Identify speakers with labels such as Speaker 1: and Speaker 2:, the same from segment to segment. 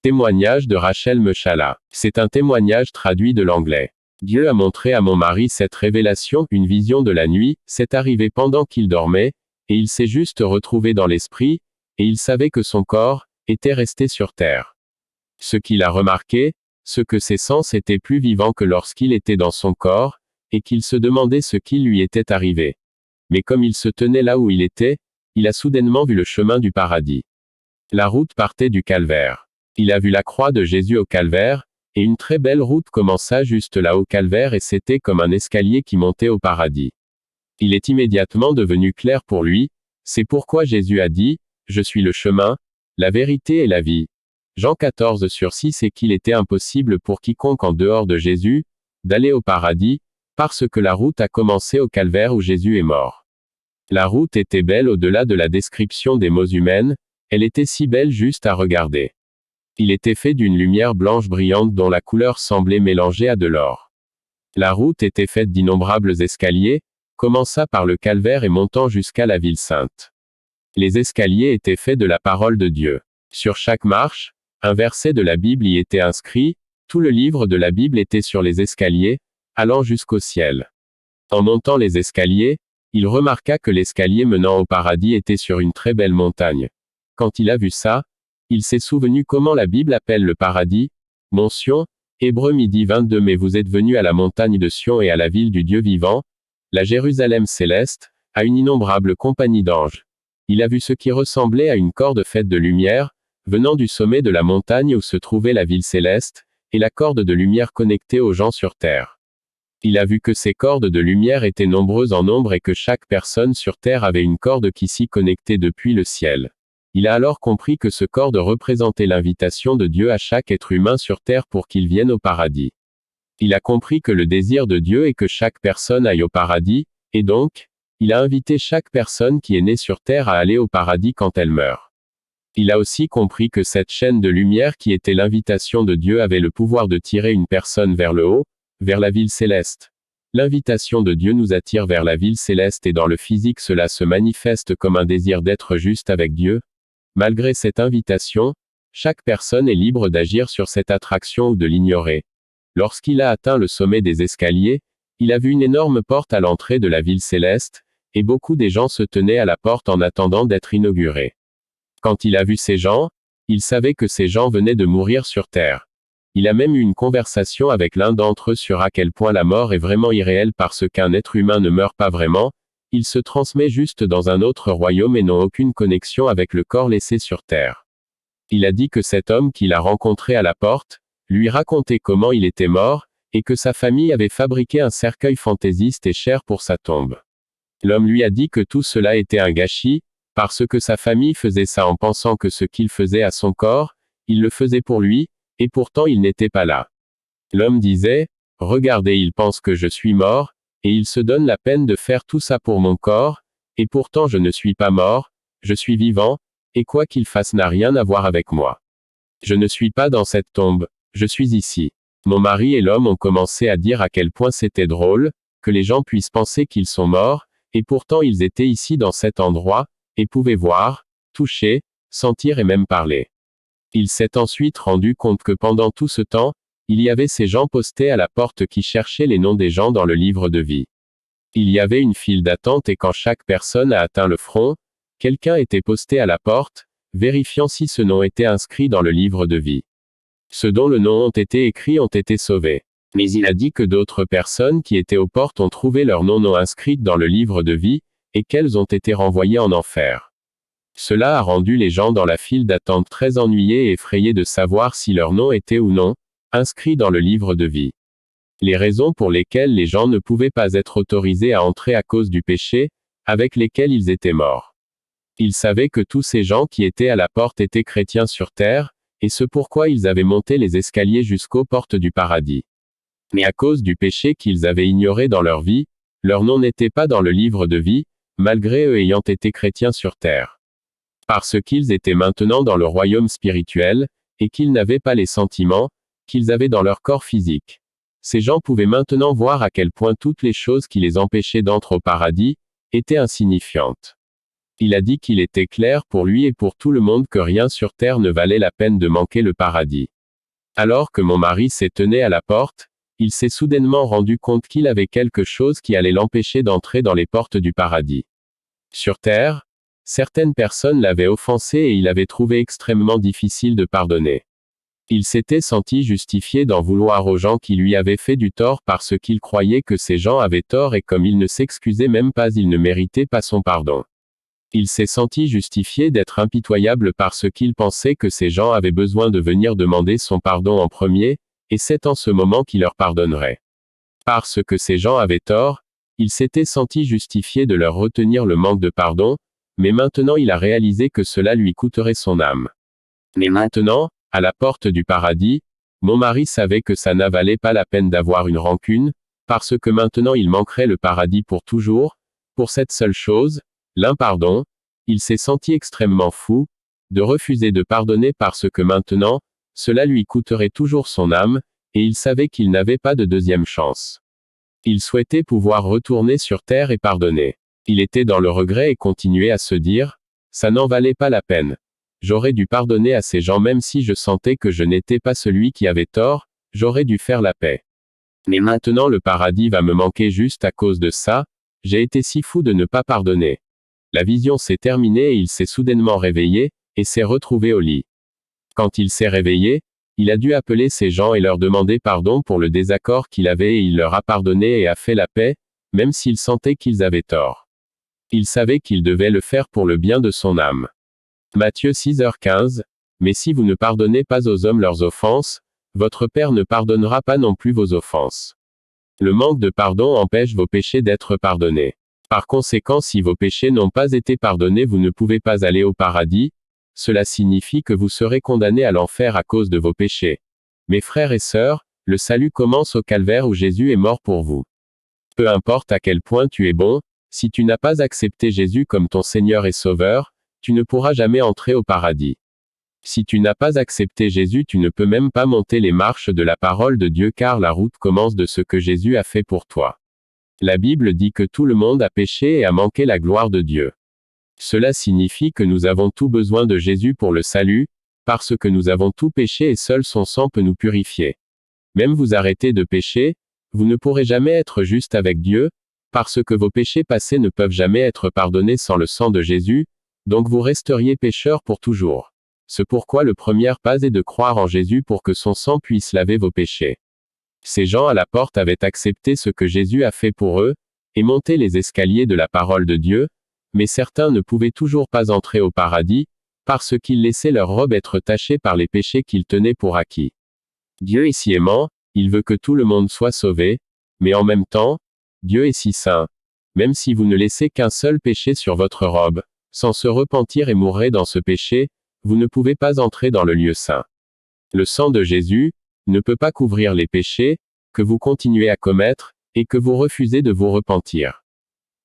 Speaker 1: Témoignage de Rachel Mechala. C'est un témoignage traduit de l'anglais. Dieu a montré à mon mari cette révélation, une vision de la nuit, c'est arrivé pendant qu'il dormait, et il s'est juste retrouvé dans l'esprit, et il savait que son corps était resté sur terre. Ce qu'il a remarqué, c'est que ses sens étaient plus vivants que lorsqu'il était dans son corps, et qu'il se demandait ce qui lui était arrivé. Mais comme il se tenait là où il était, il a soudainement vu le chemin du paradis. La route partait du calvaire. Il a vu la croix de Jésus au calvaire, et une très belle route commença juste là au calvaire et c'était comme un escalier qui montait au paradis. Il est immédiatement devenu clair pour lui, c'est pourquoi Jésus a dit, « Je suis le chemin, la vérité et la vie ». Jean 14/6 et qu'il était impossible pour quiconque en dehors de Jésus, d'aller au paradis, parce que la route a commencé au calvaire où Jésus est mort. La route était belle au-delà de la description des mots humaines, elle était si belle juste à regarder. Il était fait d'une lumière blanche brillante dont la couleur semblait mélangée à de l'or. La route était faite d'innombrables escaliers, commença par le calvaire et montant jusqu'à la ville sainte. Les escaliers étaient faits de la parole de Dieu. Sur chaque marche, un verset de la Bible y était inscrit, tout le livre de la Bible était sur les escaliers, allant jusqu'au ciel. En montant les escaliers, il remarqua que l'escalier menant au paradis était sur une très belle montagne. Quand il a vu ça, il s'est souvenu comment la Bible appelle le paradis, Mont Sion, Hébreux midi 22 mais vous êtes venus à la montagne de Sion et à la ville du Dieu vivant, la Jérusalem céleste, à une innombrable compagnie d'anges. Il a vu ce qui ressemblait à une corde faite de lumière, venant du sommet de la montagne où se trouvait la ville céleste, et la corde de lumière connectée aux gens sur terre. Il a vu que ces cordes de lumière étaient nombreuses en nombre et que chaque personne sur terre avait une corde qui s'y connectait depuis le ciel. Il a alors compris que ce corde représentait l'invitation de Dieu à chaque être humain sur terre pour qu'il vienne au paradis. Il a compris que le désir de Dieu est que chaque personne aille au paradis, et donc, il a invité chaque personne qui est née sur terre à aller au paradis quand elle meurt. Il a aussi compris que cette chaîne de lumière qui était l'invitation de Dieu avait le pouvoir de tirer une personne vers le haut, vers la ville céleste. L'invitation de Dieu nous attire vers la ville céleste et dans le physique cela se manifeste comme un désir d'être juste avec Dieu. Malgré cette invitation, chaque personne est libre d'agir sur cette attraction ou de l'ignorer. Lorsqu'il a atteint le sommet des escaliers, il a vu une énorme porte à l'entrée de la ville céleste, et beaucoup des gens se tenaient à la porte en attendant d'être inaugurés. Quand il a vu ces gens, il savait que ces gens venaient de mourir sur terre. Il a même eu une conversation avec l'un d'entre eux sur à quel point la mort est vraiment irréelle parce qu'un être humain ne meurt pas vraiment, il se transmet juste dans un autre royaume et n'a aucune connexion avec le corps laissé sur terre. Il a dit que cet homme qu'il a rencontré à la porte, lui racontait comment il était mort, et que sa famille avait fabriqué un cercueil fantaisiste et cher pour sa tombe. L'homme lui a dit que tout cela était un gâchis, parce que sa famille faisait ça en pensant que ce qu'il faisait à son corps, il le faisait pour lui, et pourtant il n'était pas là. L'homme disait, « Regardez, il pense que je suis mort, et il se donne la peine de faire tout ça pour mon corps, et pourtant je ne suis pas mort, je suis vivant, et quoi qu'il fasse n'a rien à voir avec moi. Je ne suis pas dans cette tombe, je suis ici. » Mon mari et l'homme ont commencé à dire à quel point c'était drôle, que les gens puissent penser qu'ils sont morts, et pourtant ils étaient ici dans cet endroit, et pouvaient voir, toucher, sentir et même parler. Il s'est ensuite rendu compte que pendant tout ce temps, il y avait ces gens postés à la porte qui cherchaient les noms des gens dans le livre de vie. Il y avait une file d'attente et quand chaque personne a atteint le front, quelqu'un était posté à la porte, vérifiant si ce nom était inscrit dans le livre de vie. Ceux dont le nom ont été écrits ont été sauvés. Mais il a dit que d'autres personnes qui étaient aux portes ont trouvé leur nom non inscrit dans le livre de vie, et qu'elles ont été renvoyées en enfer. Cela a rendu les gens dans la file d'attente très ennuyés et effrayés de savoir si leur nom était ou non inscrit dans le livre de vie. Les raisons pour lesquelles les gens ne pouvaient pas être autorisés à entrer à cause du péché, avec lesquels ils étaient morts. Ils savaient que tous ces gens qui étaient à la porte étaient chrétiens sur terre, et ce pourquoi ils avaient monté les escaliers jusqu'aux portes du paradis. Mais à cause du péché qu'ils avaient ignoré dans leur vie, leur nom n'était pas dans le livre de vie, malgré eux ayant été chrétiens sur terre. Parce qu'ils étaient maintenant dans le royaume spirituel, et qu'ils n'avaient pas les sentiments qu'ils avaient dans leur corps physique. Ces gens pouvaient maintenant voir à quel point toutes les choses qui les empêchaient d'entrer au paradis étaient insignifiantes. Il a dit qu'il était clair pour lui et pour tout le monde que rien sur terre ne valait la peine de manquer le paradis. Alors que mon mari s'est tenu à la porte, il s'est soudainement rendu compte qu'il avait quelque chose qui allait l'empêcher d'entrer dans les portes du paradis. Sur terre, certaines personnes l'avaient offensé et il avait trouvé extrêmement difficile de pardonner. Il s'était senti justifié d'en vouloir aux gens qui lui avaient fait du tort parce qu'il croyait que ces gens avaient tort et comme il ne s'excusait même pas, il ne méritait pas son pardon. Il s'est senti justifié d'être impitoyable parce qu'il pensait que ces gens avaient besoin de venir demander son pardon en premier, et c'est en ce moment qu'il leur pardonnerait. Parce que ces gens avaient tort, il s'était senti justifié de leur retenir le manque de pardon, mais maintenant il a réalisé que cela lui coûterait son âme. Mais maintenant, à la porte du paradis, mon mari savait que ça ne valait pas la peine d'avoir une rancune, parce que maintenant il manquerait le paradis pour toujours, pour cette seule chose, l'impardon. Il s'est senti extrêmement fou, de refuser de pardonner parce que maintenant, cela lui coûterait toujours son âme, et il savait qu'il n'avait pas de deuxième chance. Il souhaitait pouvoir retourner sur terre et pardonner. Il était dans le regret et continuait à se dire, ça n'en valait pas la peine. J'aurais dû pardonner à ces gens même si je sentais que je n'étais pas celui qui avait tort, j'aurais dû faire la paix. Mais maintenant le paradis va me manquer juste à cause de ça, j'ai été si fou de ne pas pardonner. La vision s'est terminée et il s'est soudainement réveillé, et s'est retrouvé au lit. Quand il s'est réveillé, il a dû appeler ces gens et leur demander pardon pour le désaccord qu'il avait et il leur a pardonné et a fait la paix, même s'il sentait qu'ils avaient tort. Il savait qu'il devait le faire pour le bien de son âme. Matthieu 6h15. Mais si vous ne pardonnez pas aux hommes leurs offenses, votre Père ne pardonnera pas non plus vos offenses. Le manque de pardon empêche vos péchés d'être pardonnés. Par conséquent, si vos péchés n'ont pas été pardonnés, vous ne pouvez pas aller au paradis. Cela signifie que vous serez condamnés à l'enfer à cause de vos péchés. Mes frères et sœurs, le salut commence au calvaire où Jésus est mort pour vous. Peu importe à quel point tu es bon, si tu n'as pas accepté Jésus comme ton Seigneur et Sauveur, tu ne pourras jamais entrer au paradis. Si tu n'as pas accepté Jésus, tu ne peux même pas monter les marches de la parole de Dieu car la route commence de ce que Jésus a fait pour toi. La Bible dit que tout le monde a péché et a manqué la gloire de Dieu. Cela signifie que nous avons tout besoin de Jésus pour le salut, parce que nous avons tout péché et seul son sang peut nous purifier. Même vous arrêtez de pécher, vous ne pourrez jamais être juste avec Dieu, parce que vos péchés passés ne peuvent jamais être pardonnés sans le sang de Jésus, donc vous resteriez pécheurs pour toujours. C'est pourquoi le premier pas est de croire en Jésus pour que son sang puisse laver vos péchés. Ces gens à la porte avaient accepté ce que Jésus a fait pour eux, et monté les escaliers de la parole de Dieu, mais certains ne pouvaient toujours pas entrer au paradis, parce qu'ils laissaient leur robe être tachée par les péchés qu'ils tenaient pour acquis. Dieu est si aimant, il veut que tout le monde soit sauvé, mais en même temps, Dieu est si saint. Même si vous ne laissez qu'un seul péché sur votre robe, sans se repentir et mourir dans ce péché, vous ne pouvez pas entrer dans le lieu saint. Le sang de Jésus ne peut pas couvrir les péchés que vous continuez à commettre, et que vous refusez de vous repentir.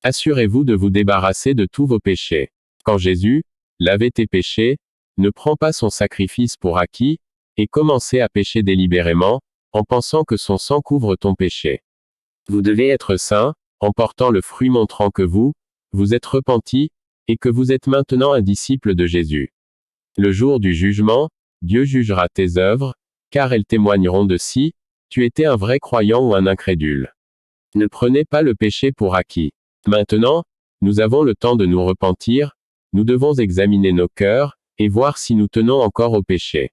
Speaker 1: Assurez-vous de vous débarrasser de tous vos péchés. Quand Jésus lavait tes péchés, ne prends pas son sacrifice pour acquis, et commencez à pécher délibérément, en pensant que son sang couvre ton péché. Vous devez être saint, en portant le fruit montrant que vous êtes repenti, et que vous êtes maintenant un disciple de Jésus. Le jour du jugement, Dieu jugera tes œuvres, car elles témoigneront de si tu étais un vrai croyant ou un incrédule. Ne prenez pas le péché pour acquis. Maintenant, nous avons le temps de nous repentir, nous devons examiner nos cœurs, et voir si nous tenons encore au péché.